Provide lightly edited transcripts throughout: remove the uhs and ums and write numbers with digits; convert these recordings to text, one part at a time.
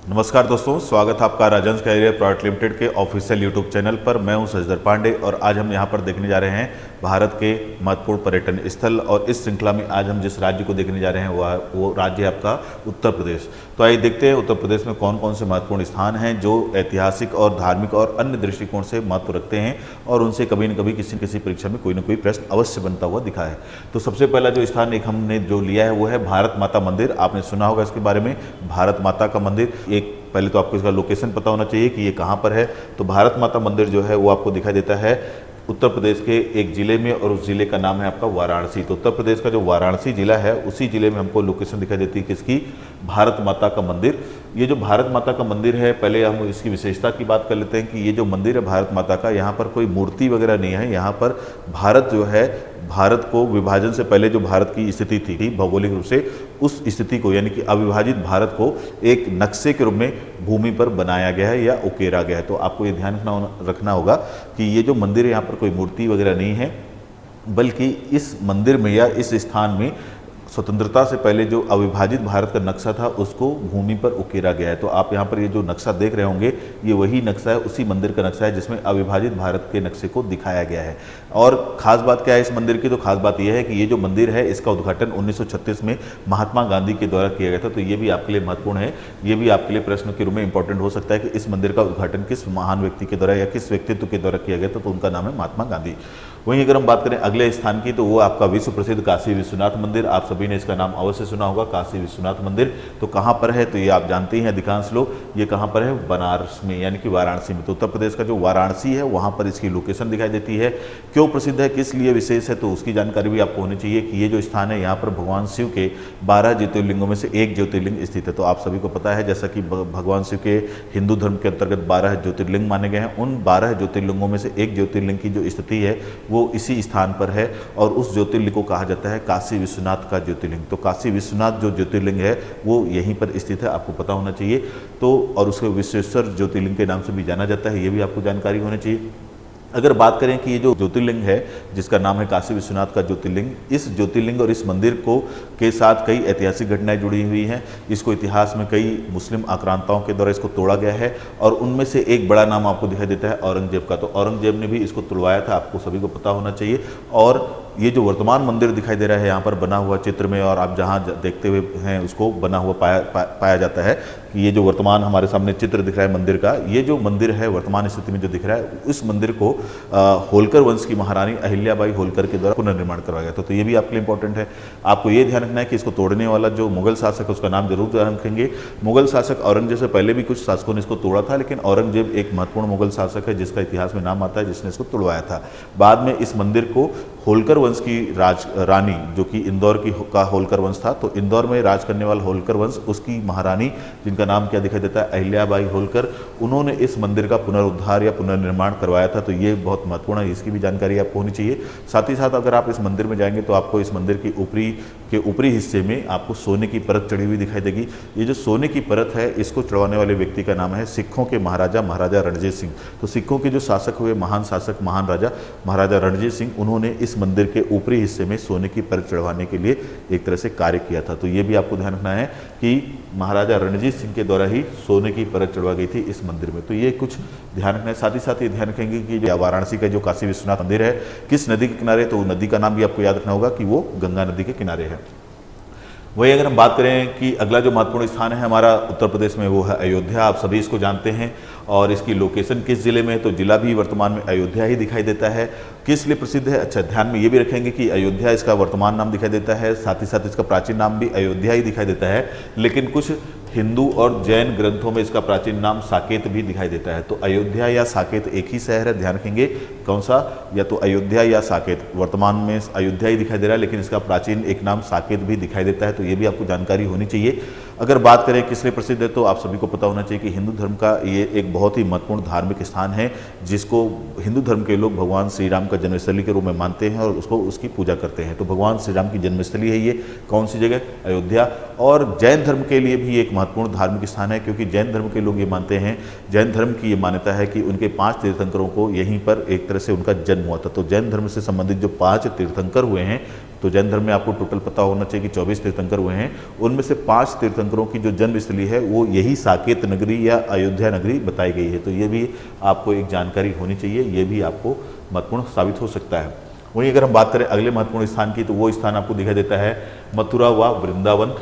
नमस्कार दोस्तों, स्वागत है आपका राजहंस कैरियर प्राइवेट लिमिटेड के ऑफिशियल यूट्यूब चैनल पर। मैं हूं शशिधर पांडे और आज हम यहां पर देखने जा रहे हैं भारत के महत्वपूर्ण पर्यटन स्थल। और इस श्रृंखला में आज हम जिस राज्य को देखने जा रहे हैं वो राज्य है आपका उत्तर प्रदेश। तो आइए देखते हैं उत्तर प्रदेश में कौन कौन से महत्वपूर्ण स्थान हैं जो ऐतिहासिक और धार्मिक और अन्य दृष्टिकोण से महत्व रखते हैं और उनसे कभी न कभी किसी न किसी परीक्षा में कोई न कोई प्रश्न अवश्य बनता हुआ दिखा है। तो सबसे पहला जो स्थान एक हमने जो लिया है वो है भारत माता मंदिर। आपने सुना होगा इसके बारे में, भारत माता का मंदिर। एक पहले तो आपको इसका लोकेशन पता होना चाहिए कि ये कहाँ पर है। तो भारत माता मंदिर जो है वो आपको दिखाई देता है उत्तर प्रदेश के एक जिले में और उस जिले का नाम है आपका वाराणसी। तो उत्तर प्रदेश का जो वाराणसी जिला है उसी जिले में हमको लोकेशन दिखाई देती है किसकी, भारत माता का मंदिर। ये जो भारत माता का मंदिर है, पहले हम इसकी विशेषता की बात कर लेते हैं कि ये जो मंदिर है भारत माता का, यहाँ पर कोई मूर्ति वगैरह नहीं है। यहाँ पर भारत जो है, भारत को विभाजन से पहले जो भारत की स्थिति थी भौगोलिक रूप से, उस स्थिति को यानी कि अविभाजित भारत को एक नक्शे के रूप में भूमि पर बनाया गया है या उकेरा गया है। तो आपको ये ध्यान रखना होगा कि ये जो मंदिर है यहाँ पर कोई मूर्ति वगैरह नहीं है, बल्कि इस मंदिर में या इस स्थान में स्वतंत्रता से पहले जो अविभाजित भारत का नक्शा था उसको भूमि पर उकेरा गया है। तो आप यहाँ पर ये जो नक्शा देख रहे होंगे ये वही नक्शा है, उसी मंदिर का नक्शा है जिसमें अविभाजित भारत के नक्शे को दिखाया गया है। और खास बात क्या है इस मंदिर की, तो खास बात यह है कि ये जो मंदिर है इसका उद्घाटन 1936 में महात्मा गांधी के द्वारा किया गया था। तो ये भी आपके लिए महत्वपूर्ण है, ये भी आपके लिए प्रश्न के रूप में इंपॉर्टेंट हो सकता है कि इस मंदिर का उद्घाटन किस महान व्यक्ति के द्वारा या किस व्यक्तित्व के द्वारा किया गया था। तो उनका नाम है महात्मा गांधी। वहीं अगर हम बात करें अगले स्थान की तो वो आपका विश्व प्रसिद्ध काशी विश्वनाथ मंदिर। आप सभी ने इसका नाम अवश्य सुना होगा, काशी विश्वनाथ मंदिर। तो कहाँ पर है, तो ये आप जानते हैं अधिकांश लोग, ये कहाँ पर है, बनारस में यानी कि वाराणसी में। तो उत्तर प्रदेश का जो वाराणसी है वहाँ पर इसकी लोकेशन दिखाई देती है। क्यों प्रसिद्ध है, किस लिए विशेष है, तो उसकी जानकारी भी आपको होनी चाहिए कि ये जो स्थान है यहाँ पर भगवान शिव के 12 ज्योतिर्लिंगों में से एक ज्योतिर्लिंग स्थित है। तो आप सभी को पता है जैसा कि भगवान शिव के हिंदू धर्म के अंतर्गत 12 ज्योतिर्लिंग माने गए हैं, उन 12 ज्योतिर्लिंगों में से एक ज्योतिर्लिंग की जो स्थिति है वो इसी स्थान पर है और उस ज्योतिर्लिंग को कहा जाता है काशी विश्वनाथ का ज्योतिर्लिंग। तो काशी विश्वनाथ जो ज्योतिर्लिंग है वो यहीं पर स्थित है, आपको पता होना चाहिए। तो और उसको विश्वेश्वर ज्योतिर्लिंग के नाम से भी जाना जाता है, ये भी आपको जानकारी होनी चाहिए। अगर बात करें कि ये जो ज्योतिर्लिंग है जिसका नाम है काशी विश्वनाथ का ज्योतिर्लिंग, इस ज्योतिर्लिंग और इस मंदिर को के साथ कई ऐतिहासिक घटनाएं जुड़ी हुई हैं। इसको इतिहास में कई मुस्लिम आक्रांताओं के द्वारा इसको तोड़ा गया है और उनमें से एक बड़ा नाम आपको दिखाई देता है औरंगजेब का। तो औरंगजेब ने भी इसको तुड़वाया था, आपको सभी को पता होना चाहिए। और ये जो वर्तमान मंदिर दिखाई दे रहा है यहाँ पर बना हुआ चित्र में, और आप जहाँ देखते हुए हैं उसको बना हुआ पाया जाता है कि ये जो वर्तमान हमारे सामने चित्र दिख रहा है मंदिर का, ये जो मंदिर है वर्तमान स्थिति में जो दिख रहा है, उस मंदिर को होलकर वंश की महारानी अहिल्याबाई होलकर के द्वारा पुनर्निर्माण करवाया गया था। तो ये भी आपके लिए इंपॉर्टेंट है। आपको ये ध्यान रखना है कि इसको तोड़ने वाला जो मुगल शासक है उसका नाम जरूर ध्यान रखेंगे। मुगल शासक औरंगजेब से पहले भी कुछ शासकों ने इसको तोड़ा था, लेकिन औरंगजेब एक महत्वपूर्ण मुगल शासक है जिसका इतिहास में नाम आता है जिसने इसको तोड़वाया था। बाद में इस मंदिर को होलकर वंश की रानी, जो कि इंदौर का होलकर वंश था, तो इंदौर में राज करने वाला होलकर वंश, उसकी महारानी जिनका नाम क्या दिखाई देता है, अहिल्याबाई होलकर, उन्होंने इस मंदिर का पुनरुद्धार या पुनर्निर्माण करवाया था। तो ये बहुत महत्वपूर्ण है, इसकी भी जानकारी आपको होनी चाहिए। साथ ही साथ अगर आप इस मंदिर में जाएंगे तो आपको इस मंदिर की ऊपरी हिस्से में आपको सोने की परत चढ़ी हुई दिखाई देगी। ये जो सोने की परत है इसको चढ़वाने वाले व्यक्ति का नाम है सिखों के महाराजा रणजीत सिंह। तो सिखों के जो शासक हुए, महान शासक, महान राजा महाराजा रणजीत सिंह, उन्होंने इस मंदिर के ऊपरी हिस्से में सोने की परत चढ़वाने के लिए एक तरह से कार्य किया था। तो ये भी आपको ध्यान रखना है कि महाराजा रणजीत सिंह के द्वारा ही सोने की परत चढ़वा गई थी इस मंदिर में। तो ये कुछ ध्यान रखना है। साथ ही साथ ये ध्यान रखेंगे कि वाराणसी का जो काशी विश्वनाथ मंदिर है किस नदी के किनारे, तो नदी का नाम भी आपको याद रखना होगा कि वो गंगा नदी के किनारे है। वही अगर हम बात करें कि अगला जो महत्वपूर्ण स्थान है हमारा उत्तर प्रदेश में वो है अयोध्या। आप सभी इसको जानते हैं। और इसकी लोकेशन किस जिले में है, तो जिला भी वर्तमान में अयोध्या ही दिखाई देता है। किस लिए प्रसिद्ध है, अच्छा ध्यान में ये भी रखेंगे कि अयोध्या इसका वर्तमान नाम दिखाई देता है, साथ ही साथ इसका प्राचीन नाम भी अयोध्या ही दिखाई देता है। लेकिन कुछ हिंदू और जैन ग्रंथों में इसका प्राचीन नाम साकेत भी दिखाई देता है। तो अयोध्या या साकेत एक ही शहर है, ध्यान रखेंगे कौन सा, या तो अयोध्या या साकेत। वर्तमान में अयोध्या ही दिखाई दे रहा है लेकिन इसका प्राचीन एक नाम साकेत भी दिखाई देता है। तो ये भी आपको जानकारी होनी चाहिए। अगर बात करें किस लिए प्रसिद्ध है, तो आप सभी को पता होना चाहिए कि हिंदू धर्म का ये एक बहुत ही महत्वपूर्ण धार्मिक स्थान है जिसको हिंदू धर्म के लोग भगवान श्री राम का जन्मस्थली के रूप में मानते हैं और उसकी पूजा करते हैं। तो भगवान श्री राम की जन्मस्थली है ये, कौन सी जगह, अयोध्या। और जैन धर्म के लिए भी एक महत्वपूर्ण धार्मिक स्थान है क्योंकि जैन धर्म के लोग ये मानते हैं, जैन धर्म की ये मान्यता है कि उनके 5 तीर्थंकरों को यहीं पर एक तरह से उनका जन्म हुआ था। तो जैन धर्म से संबंधित जो 5 तीर्थंकर हुए हैं, तो जैन धर्म में आपको टोटल पता होना चाहिए कि 24 तीर्थंकर हुए हैं, उनमें से 5 तीर्थंकर तीर्थंकरों की जो जन्मस्थली है वो यही साकेत नगरी या अयोध्या नगरी बताई गई है। तो ये भी आपको एक जानकारी होनी चाहिए, ये भी आपको महत्वपूर्ण साबित हो सकता है। वहीं अगर हम बात करें अगले महत्वपूर्ण स्थान की, तो वो स्थान आपको दिखाई देता है मथुरा व वृंदावन।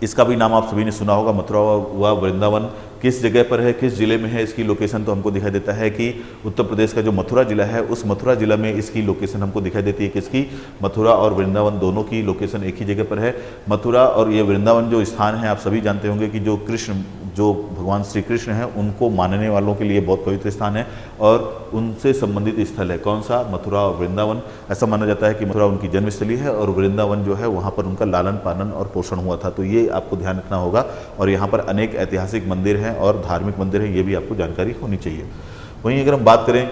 इसका भी नाम आप सभी ने सुना होगा। मथुरा व वृंदावन किस जगह पर है, किस जिले में है, इसकी लोकेशन तो हमको दिखाई देता है कि उत्तर प्रदेश का जो मथुरा जिला है उस मथुरा जिला में इसकी लोकेशन हमको दिखाई देती है। किसकी? मथुरा और वृंदावन दोनों की लोकेशन एक ही जगह पर है। मथुरा और ये वृंदावन जो स्थान है, आप सभी जानते होंगे कि जो भगवान श्री कृष्ण हैं उनको मानने वालों के लिए बहुत पवित्र स्थान है और उनसे संबंधित स्थल है। कौन सा? मथुरा और वृंदावन। ऐसा माना जाता है कि मथुरा उनकी जन्मस्थली है और वृंदावन जो है वहाँ पर उनका लालन पालन और पोषण हुआ था। तो ये आपको ध्यान रखना होगा। और यहाँ पर अनेक ऐतिहासिक मंदिर हैं और धार्मिक मंदिर हैं, ये भी आपको जानकारी होनी चाहिए। वहीं अगर हम बात करें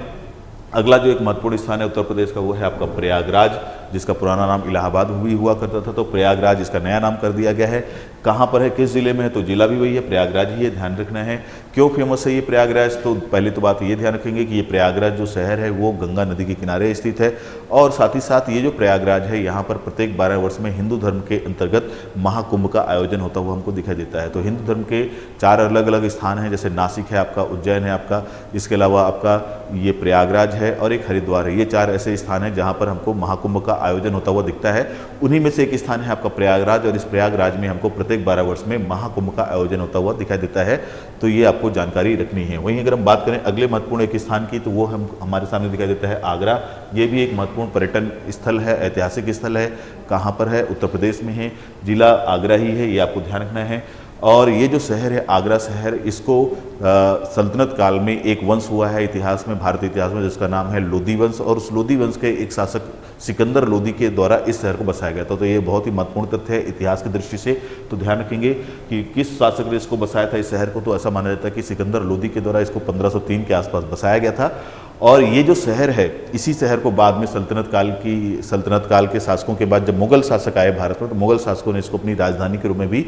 अगला जो एक महत्वपूर्ण स्थान है उत्तर प्रदेश का, वो है आपका प्रयागराज, जिसका पुराना नाम इलाहाबाद भी हुआ करता था। तो प्रयागराज इसका नया नाम कर दिया गया है। कहाँ पर है, किस जिले में है? तो जिला भी वही है, प्रयागराज ही है, ध्यान रखना है। क्यों फेमस है ये प्रयागराज? तो पहले तो बात ये ध्यान रखेंगे कि ये प्रयागराज जो शहर है वो गंगा नदी के किनारे स्थित है और साथ ही साथ ये जो प्रयागराज है यहाँ पर प्रत्येक 12 वर्ष में हिंदू धर्म के अंतर्गत महाकुंभ का आयोजन होता हुआ हमको दिखाई देता है। तो हिंदू धर्म के 4 अलग अलग स्थान हैं, जैसे नासिक है आपका, उज्जैन है आपका, इसके अलावा आपका ये प्रयागराज है और एक हरिद्वार है। ये 4 ऐसे स्थान हैं जहाँ पर हमको महाकुंभ का आयोजन होता हुआ दिखता है। उन्हीं में से एक स्थान है आपका प्रयागराज और इस प्रयागराज में हमको प्रत्येक 12 वर्ष में महाकुंभ का आयोजन होता हुआ दिखाई देता है। तो ये आपको जानकारी रखनी है। वहीं अगर हम बात करें अगले महत्वपूर्ण एक स्थान की, तो वो हमारे सामने दिखाई देता है आगरा। ये भी एक महत्वपूर्ण पर्यटन स्थल है, ऐतिहासिक स्थल है। कहाँ पर है? उत्तर प्रदेश में है, जिला आगरा ही है, ये आपको ध्यान रखना है। और ये जो शहर है आगरा शहर, इसको सल्तनत काल में एक वंश हुआ है इतिहास में, भारतीय इतिहास में, जिसका नाम है लोधी वंश। और उस लोधी वंश के एक शासक सिकंदर लोधी के द्वारा इस शहर को बसाया गया था। तो ये बहुत ही महत्वपूर्ण तथ्य है इतिहास की दृष्टि से। तो ध्यान रखेंगे कि किस शासक ने इसको बसाया था इस शहर को। तो ऐसा माना जाता है कि सिकंदर लोधी के द्वारा इसको 1503 के आसपास बसाया गया था। और ये जो शहर है, इसी शहर को बाद में सल्तनत काल के शासकों के बाद जब मुगल शासक आए भारत में, तो मुगल शासकों ने इसको अपनी राजधानी के रूप में भी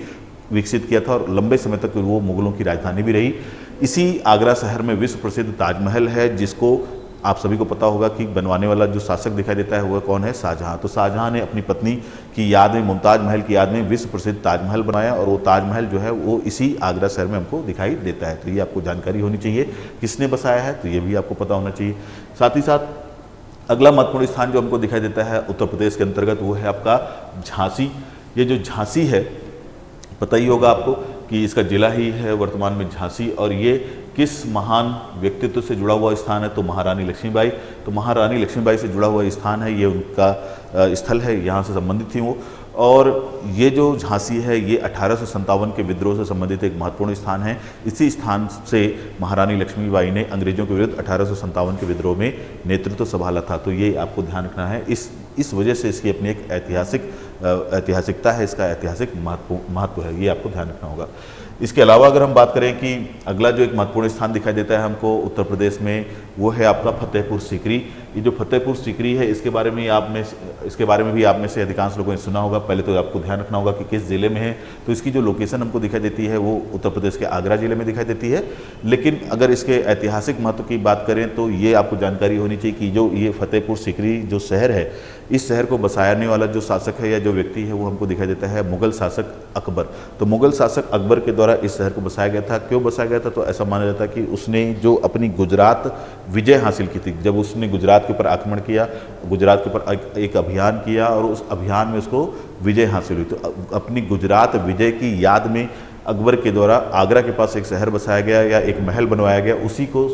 विकसित किया था और लंबे समय तक वो मुगलों की राजधानी भी रही। इसी आगरा शहर में विश्व प्रसिद्ध ताजमहल है, जिसको आप सभी को पता होगा कि बनवाने वाला जो शासक दिखाई देता है वह कौन है? शाहजहां। तो शाहजहां ने अपनी पत्नी की याद में, मुमताज महल की याद में विश्व प्रसिद्ध ताजमहल बनाया और वो ताजमहल जो है वो इसी आगरा शहर में हमको दिखाई देता है। तो ये आपको जानकारी होनी चाहिए। किसने बसाया है तो ये भी आपको पता होना चाहिए। साथ ही साथ अगला महत्वपूर्ण स्थान जो हमको दिखाई देता है उत्तर प्रदेश के अंतर्गत, वो है आपका झांसी। ये जो झांसी है, पता ही होगा आपको कि इसका जिला ही है वर्तमान में झांसी। और ये किस महान व्यक्तित्व से जुड़ा हुआ स्थान है? तो महारानी लक्ष्मीबाई। तो महारानी लक्ष्मीबाई से जुड़ा हुआ स्थान है, ये उनका स्थल है, यहाँ से संबंधित थी वो। और ये जो झांसी है ये 1857 के विद्रोह से संबंधित एक महत्वपूर्ण स्थान है। इसी स्थान से महारानी लक्ष्मीबाई ने अंग्रेजों के विरुद्ध 1857 के विद्रोह में नेतृत्व संभाला था। तो ये आपको ध्यान रखना है। इस वजह से इसकी अपनी एक ऐतिहासिकता है, इसका ऐतिहासिक महत्व है, ये आपको ध्यान रखना होगा। इसके अलावा अगर हम बात करें कि अगला जो एक महत्वपूर्ण स्थान दिखाई देता है हमको उत्तर प्रदेश में, वो है आपका फतेहपुर सीकरी। ये जो फतेहपुर सीकरी है, इसके बारे में भी आप में से अधिकांश लोगों ने सुना होगा। पहले तो आपको ध्यान रखना होगा कि किस जिले में है। तो इसकी जो लोकेशन हमको दिखाई देती है वो उत्तर प्रदेश के आगरा जिले में दिखाई देती है। लेकिन अगर इसके ऐतिहासिक महत्व की बात करें तो ये आपको जानकारी होनी चाहिए कि जो ये फतेहपुर सीकरी जो शहर है, इस शहर को बसाने वाला जो शासक है या जो व्यक्ति है वो हमको दिखाई देता है मुगल शासक अकबर। तो मुगल शासक अकबर के द्वारा इस शहर को बसाया गया था। क्यों बसाया गया था? तो ऐसा माना जाता है कि उसने जो अपनी गुजरात विजय हासिल की थी, जब उसने गुजरात के ऊपर आक्रमण किया, गुजरात के ऊपर एक अभियान किया और उस अभियान में उसको विजय हासिल हुई। तो अपनी गुजरात विजय की याद में अकबर के द्वारा आगरा के पास एक शहर बसाया गया या एक महल बनवाया गया, उसी को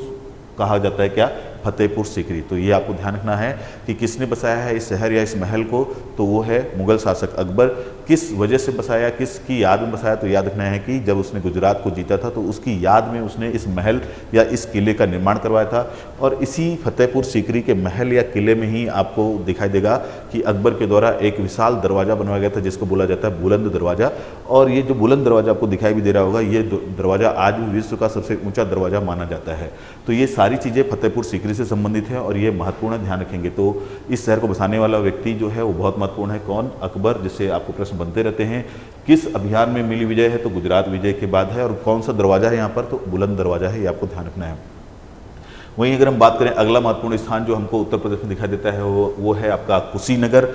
कहा जाता है क्या? फतेहपुर सीकरी। तो ये आपको ध्यान रखना है कि किसने बसाया है इस शहर या इस महल को। तो वो है मुगल शासक अकबर। किस वजह से बसाया, किसकी याद में बसाया? तो याद रखना है कि जब उसने गुजरात को जीता था तो उसकी याद में उसने इस महल या इस किले का निर्माण करवाया था। और इसी फतेहपुर सीकरी के महल या किले में ही आपको दिखाई देगा कि अकबर के द्वारा एक विशाल दरवाज़ा बनवाया गया था, जिसको बोला जाता है बुलंद दरवाज़ा। और ये जो बुलंद दरवाज़ा आपको दिखाई भी दे रहा होगा, ये दरवाज़ा आज भी विश्व का सबसे ऊँचा दरवाज़ा माना जाता है। तो ये सारी चीज़ें फतेहपुर सीकरी से संबंधित है और ये महत्वपूर्ण है, ध्यान रखेंगे। तो इस शहर को बसाने वाला व्यक्ति जो है वो बहुत महत्वपूर्ण है। कौन? अकबर, जिससे आपको प्रश्न बनते रहते हैं। किस अभियान में मिली विजय है? तो गुजरात विजय के बाद है। और कौन सा दरवाजा है यहाँ पर? तो बुलंद दरवाजा है, ये आपको ध्यान रखना है। वहीं अगर हम बात करें अगला महत्वपूर्ण स्थान जो हमको उत्तर प्रदेश में दिखाई देता है वो है आपका कुशीनगर।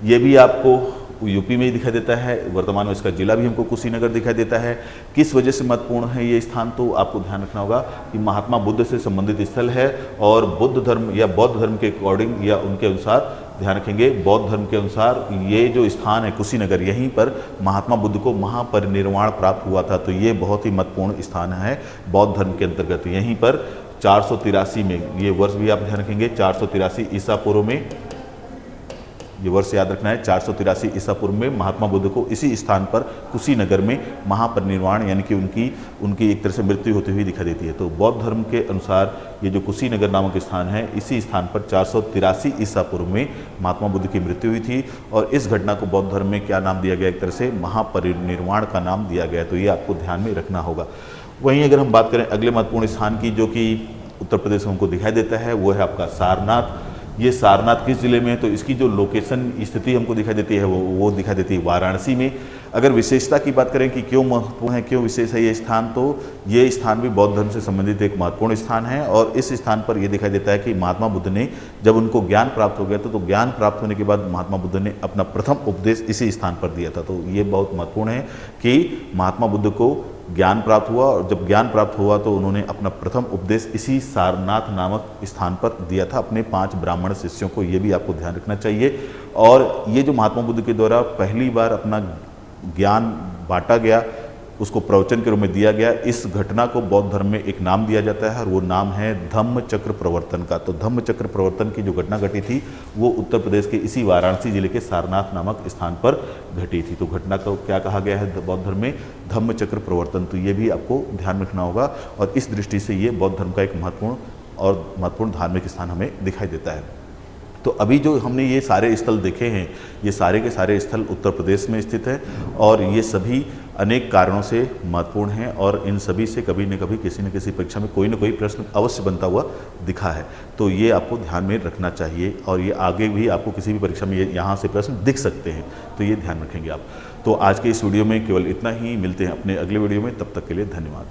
ये भी आपको यूपी में ही दिखाई देता है, वर्तमान में इसका जिला भी हमको कुशीनगर दिखाई देता है। किस वजह से महत्वपूर्ण है ये स्थान, तो आपको ध्यान रखना होगा कि महात्मा बुद्ध से संबंधित स्थल है और बुद्ध धर्म या बौद्ध धर्म के अकॉर्डिंग या उनके अनुसार, ध्यान रखेंगे, बौद्ध धर्म के अनुसार ये जो स्थान है कुशीनगर, यहीं पर महात्मा बुद्ध को महापरिनिर्वाण प्राप्त हुआ था। तो ये बहुत ही महत्वपूर्ण स्थान है बौद्ध धर्म के अंतर्गत। यहीं पर 483 में, ये वर्ष भी आप ध्यान रखेंगे, 483 ईसा पूर्व में, ये वर्ष याद रखना है, 483 ईसा पूर्व में महात्मा बुद्ध को इसी स्थान पर कुशीनगर में महापरिनिर्वाण यानी कि उनकी एक तरह से मृत्यु होती हुई दिखाई देती है। तो बौद्ध धर्म के अनुसार ये जो कुशीनगर नामक स्थान है, इसी स्थान पर 483 ईसा पूर्व में महात्मा बुद्ध की मृत्यु हुई थी और इस घटना को बौद्ध धर्म में क्या नाम दिया गया, एक तरह से महापरिनिर्वाण का नाम दिया गया। तो ये आपको ध्यान में रखना होगा। वहीं अगर हम बात करें अगले महत्वपूर्ण स्थान की, जो कि उत्तर प्रदेश में हमको दिखाई देता है, वो है आपका सारनाथ। ये सारनाथ किस जिले में है, तो इसकी जो लोकेशन स्थिति हमको दिखाई देती है वो दिखाई देती है वाराणसी में। अगर विशेषता की बात करें कि क्यों महत्वपूर्ण है, क्यों विशेष है ये स्थान, तो ये स्थान भी बौद्ध धर्म से संबंधित एक महत्वपूर्ण स्थान है और इस स्थान पर यह दिखाई देता है कि महात्मा बुद्ध ने, जब उनको ज्ञान प्राप्त हो गया तो ज्ञान प्राप्त होने के बाद महात्मा बुद्ध ने अपना प्रथम उपदेश इसी स्थान पर दिया था। तो ये बहुत महत्वपूर्ण है कि महात्मा बुद्ध को ज्ञान प्राप्त हुआ और जब ज्ञान प्राप्त हुआ तो उन्होंने अपना प्रथम उपदेश इसी सारनाथ नामक स्थान पर दिया था अपने 5 ब्राह्मण शिष्यों को। ये भी आपको ध्यान रखना चाहिए। और ये जो महात्मा बुद्ध के द्वारा पहली बार अपना ज्ञान बांटा गया, उसको प्रवचन के रूप में दिया गया, इस घटना को बौद्ध धर्म में एक नाम दिया जाता है और वो नाम है धम्म चक्र प्रवर्तन का। तो धम्म चक्र प्रवर्तन की जो घटना घटी थी वो उत्तर प्रदेश के इसी वाराणसी जिले के सारनाथ नामक स्थान पर घटी थी। तो घटना को क्या कहा गया है बौद्ध धर्म में, धम्म चक्र प्रवर्तन। तो ये भी आपको ध्यान रखना होगा और इस दृष्टि से ये बौद्ध धर्म का एक महत्वपूर्ण धार्मिक स्थान हमें दिखाई देता है। तो अभी जो हमने ये सारे स्थल देखे हैं, ये सारे के सारे स्थल उत्तर प्रदेश में स्थित हैं और ये सभी अनेक कारणों से महत्वपूर्ण हैं और इन सभी से कभी न कभी किसी न किसी परीक्षा में कोई न कोई प्रश्न अवश्य बनता हुआ दिखा है। तो ये आपको ध्यान में रखना चाहिए और ये आगे भी आपको किसी भी परीक्षा में यहाँ से प्रश्न दिख सकते हैं, तो ये ध्यान रखेंगे आप। तो आज के इस वीडियो में केवल इतना ही, मिलते हैं अपने अगले वीडियो में, तब तक के लिए धन्यवाद।